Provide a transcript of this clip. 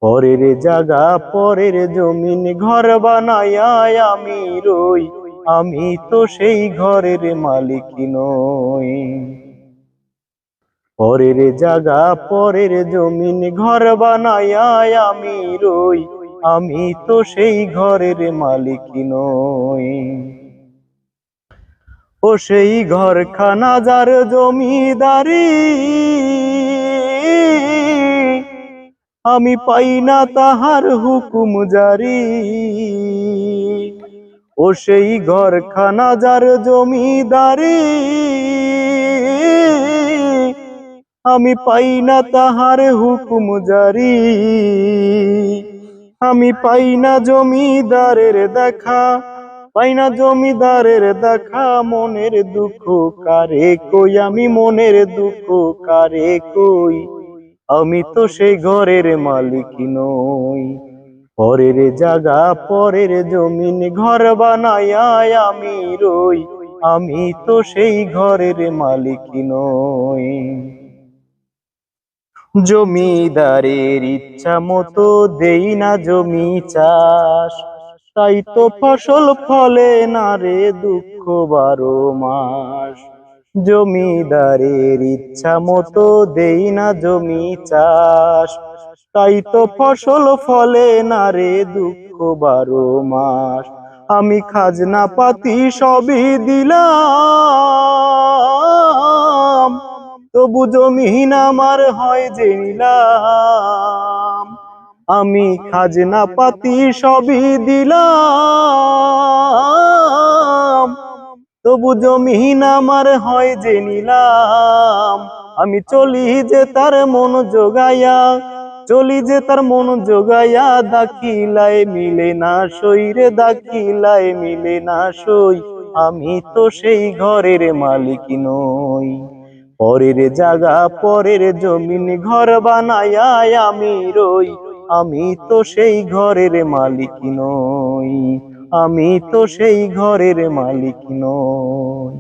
পরের জায়গা পরের জমিন ঘর বানায়া আমি রই, আমি তো সেই ঘরের মালিক নই। পরের জায়গা পরের জমিন ঘর বানায়া আমি রই, আমি তো সেই ঘরের মালিক নই। ও সেই ঘরখানা যার জমিদারি, আমি পাই না তাহার হুকুম জারি। ও সেই ঘরখানা যার জমিদারি, আমি পাই না তাহার হুকুম জারি। আমি পাই না জমিদারের দেখা, পাই না জমিদারের দেখা, মনের দুঃখ কারে কই, আমি মনের দুঃখ কারে কই, আমি তো সেই ঘরের মালিক নই। পরের জায়গা পরের জমিন ঘর বানায়া আমি রই, আমি তো সেই ঘরের মালিক নই। জমিদারের ইচ্ছা মতো দেই না জমি চাষ, তাই তো ফসল ফলে না রে দুঃখ 12 মাস। জমিদারের ইচ্ছা মতো দেই না জমি চাষ, তাই তো ফসল ফলে না রে দুঃখ 12 মাস। আমি খাজনা পাতি সবই দিলাম, তবু জমিন আমার হয় যে নিলাম। আমি খাজনা পাতি সবই দিলাম, তবু জমিন আমার হয় যে নিলাম। আমি চলি যে তার মন জোগাইয়া, চলি যে তার মন জোগাইয়া, দাখিলায় মিলে না সই রে, দাখিলায় মিলে না সই, আমি তো সেই ঘরের মালিক নই। পরের জায়গা পরের জমিন ঘর বানায়া আমি রই, আমি তো সেই ঘরের মালিক নই, আমি তো সেই ঘরের মালিক নই।